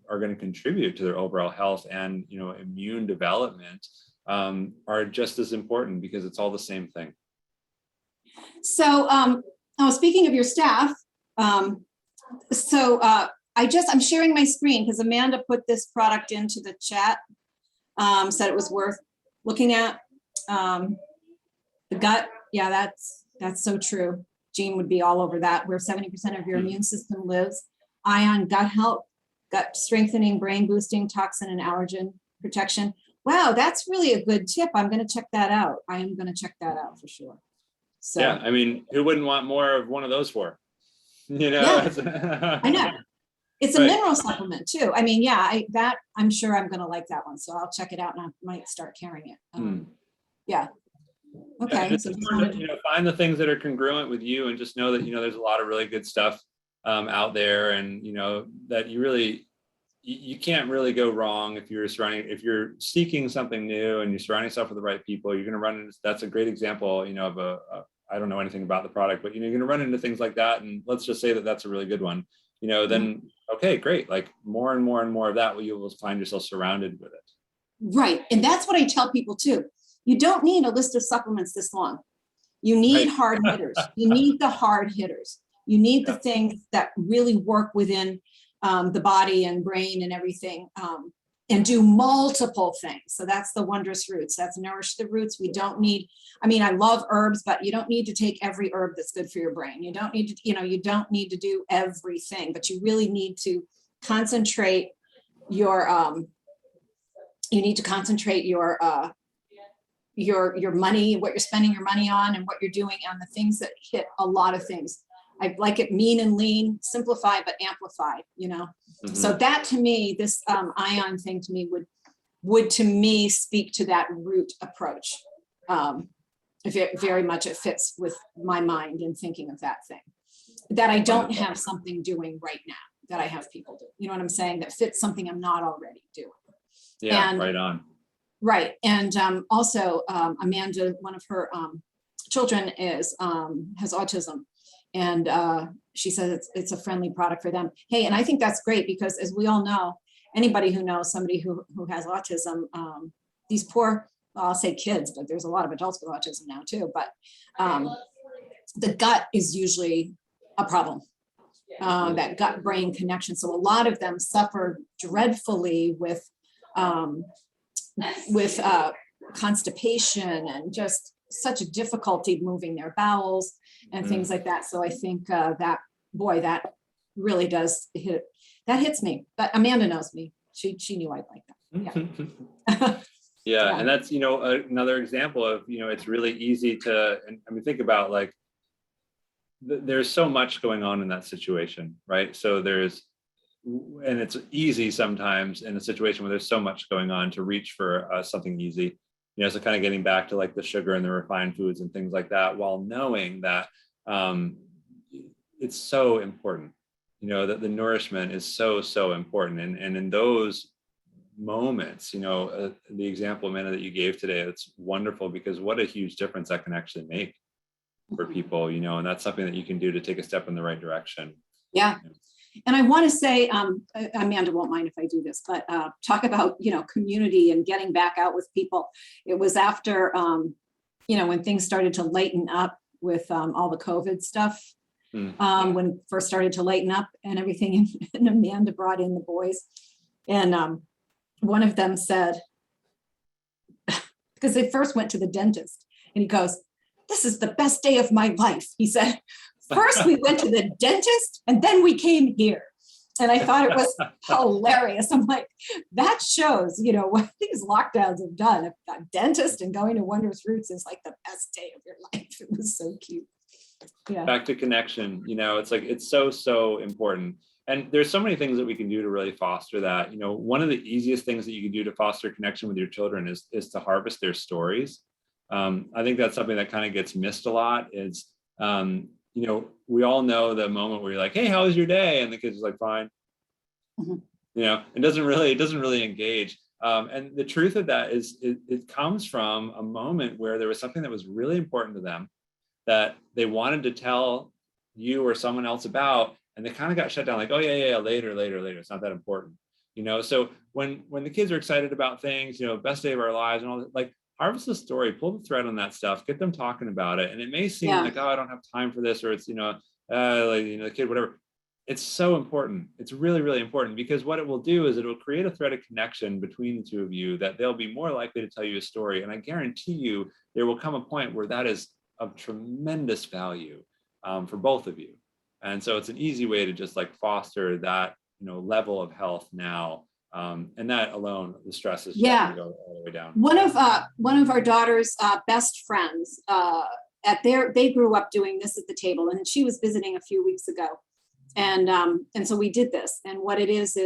are going to contribute to their overall health and, immune development are just as important, because it's all the same thing. So, speaking of your staff, I'm sharing my screen because Amanda put this product into the chat, said it was worth looking at. The gut, yeah, that's so true. Jean would be all over that, where 70% of your immune system lives. Ion, gut health, gut strengthening, brain boosting, toxin and allergen protection. Wow, that's really a good tip. I'm going to check that out. I am going to check that out for sure. So, yeah, I mean, who wouldn't want more of one of those for? Yeah, I know. It's a Right. mineral supplement too. I mean, yeah, I'm sure I'm going to like that one. So I'll check it out and I might start carrying it. Yeah. Okay. Yeah, So it's important to, find the things that are congruent with you, and just know that, there's a lot of really good stuff out there, and, that you can't really go wrong if you're seeking something new and you're surrounding yourself with the right people. You're going to run into, that's a great example, of I don't know anything about the product, but, you're going to run into things like that. And let's just say that that's a really good one, then, okay, great. Like more and more and more of that, you will find yourself surrounded with it. Right. And that's what I tell people too. You don't need a list of supplements this long. You need hard hitters. You need the hard hitters. You need the things that really work within the body and brain and everything, and do multiple things. So that's the wondrous roots. That's nourish the roots. We don't need, I love herbs, but you don't need to take every herb that's good for your brain. You don't need to, you don't need to do everything, but you really need to concentrate your, your money, what you're spending your money on, and what you're doing on the things that hit a lot of things. I like it mean and lean, simplify, but amplify, So that to me, this ion thing to me would to me speak to that root approach. Very much it fits with my mind in thinking of that thing that I don't have something doing right now that I have people do. You know what I'm saying? That fits something I'm not already doing. Yeah, and, right on. Right. And also Amanda, one of her children has autism, and she says it's a friendly product for them. Hey, and I think that's great, because as we all know, anybody who knows somebody who has autism, these poor, well, I'll say kids, but there's a lot of adults with autism now too, but the gut is usually a problem, that gut-brain connection. So a lot of them suffer dreadfully with constipation and just such a difficulty moving their bowels and things like that. So I think that really does hits me. But Amanda knows me. She knew I'd like that. Yeah. And that's, another example of, it's really easy to, and think about like, there's so much going on in that situation, right? So and it's easy sometimes in a situation where there's so much going on to reach for something easy, so kind of getting back to like the sugar and the refined foods and things like that, while knowing that it's so important, that the nourishment is so important. And in those moments, the example, Amanda, that you gave today, it's wonderful, because what a huge difference that can actually make for people, and that's something that you can do to take a step in the right direction. Yeah. And I want to say, Amanda won't mind if I do this, but talk about, community and getting back out with people. It was after, when things started to lighten up with all the COVID stuff, when it first started to lighten up and everything, and Amanda brought in the boys. And one of them said, because they first went to the dentist, and he goes, "This is the best day of my life." He said, "First we went to the dentist and then we came here." And I thought it was hilarious. I'm like, that shows, what these lockdowns have done. A dentist and going to Wondrous Roots is like the best day of your life. It was so cute. Yeah. Back to connection, it's like, it's so important. And there's so many things that we can do to really foster that. One of the easiest things that you can do to foster connection with your children is to harvest their stories. I think that's something that kind of gets missed a lot is, we all know the moment where you're like, hey, how was your day? And the kid's like, fine. Mhm. It doesn't really engage. And the truth of that is it comes from a moment where there was something that was really important to them that they wanted to tell you or someone else about, and they kind of got shut down, like, oh yeah, later, it's not that important. So when the kids are excited about things, best day of our lives and all that, like, harvest the story, pull the thread on that stuff, get them talking about it. And it may seem like, oh, I don't have time for this, or it's the kid, whatever. It's so important. It's really, really important, because what it will do is it will create a thread of connection between the two of you that they'll be more likely to tell you a story. And I guarantee you there will come a point where that is of tremendous value for both of you. And so it's an easy way to just like foster that, level of health now. And that alone, the stress is going to go all the way down. One of our daughter's best friends, they grew up doing this at the table, and she was visiting a few weeks ago. And so we did this. And what it is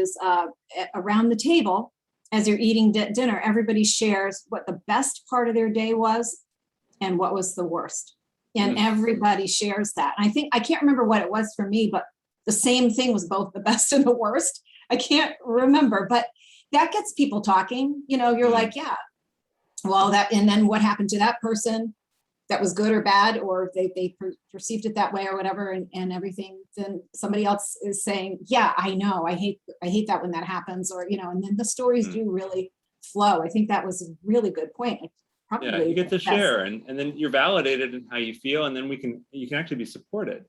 around the table, as you're eating dinner, everybody shares what the best part of their day was and what was the worst. And everybody shares that. And I can't remember what it was for me, but the same thing was both the best and the worst. I can't remember, but that gets people talking. You're like, yeah, well, and then what happened to that person that was good or bad, or they perceived it that way or whatever, and everything. Then somebody else is saying, yeah, I know, I hate that when that happens, or, and then the stories do really flow. I think that was a really good point. Probably you get to share, and then you're validated in how you feel, and then you can actually be supported,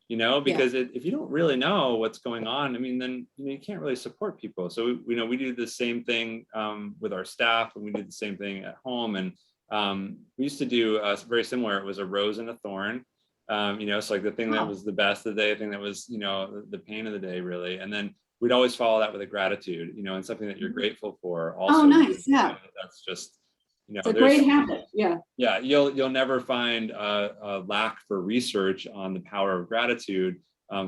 because if you don't really know what's going on, then you can't really support people. So we do the same thing with our staff, and we do the same thing at home. And we used to do very similar. It was a rose and a thorn. It's like the thing that was the best of the day, the thing that was the pain of the day, really. And then we'd always follow that with a gratitude, and something that you're grateful for. Also, nice, yeah. That's just. It's a great habit. Yeah, you'll never find a lack for research on the power of gratitude.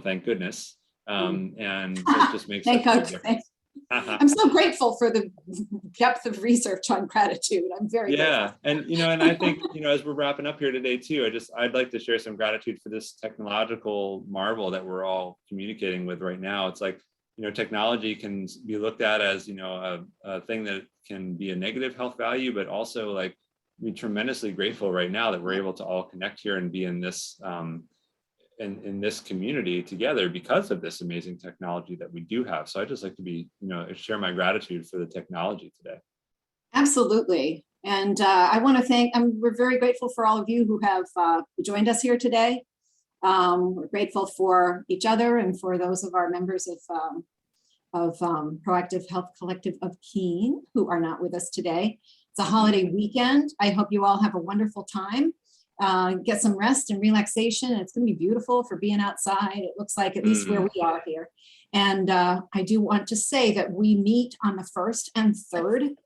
Thank goodness. And it just makes thank such a God. difference. I'm so grateful for the depth of research on gratitude. I'm very grateful. And I think as we're wrapping up here today too, I'd like to share some gratitude for this technological marvel that we're all communicating with right now. It's like, technology can be looked at as a thing that can be a negative health value, but also like we're tremendously grateful right now that we're able to all connect here and be in this in this community together because of this amazing technology that we do have. So I just like to share my gratitude for the technology today. Absolutely. And I want to we're very grateful for all of you who have joined us here today. We're grateful for each other and for those of our members of Proactive Health Collective of Keene who are not with us today. It's a holiday weekend. I hope you all have a wonderful time. Get some rest and relaxation. It's going to be beautiful for being outside. It looks like, at least where we are here. And I do want to say that we meet on the 1st and 3rd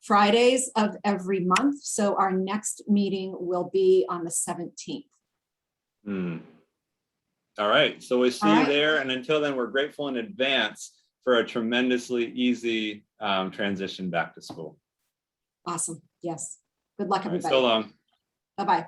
Fridays of every month. So our next meeting will be on the 17th. All right. So we'll see you there. And until then, we're grateful in advance for a tremendously easy transition back to school. Awesome. Yes. Good luck, everybody. So long. Bye-bye.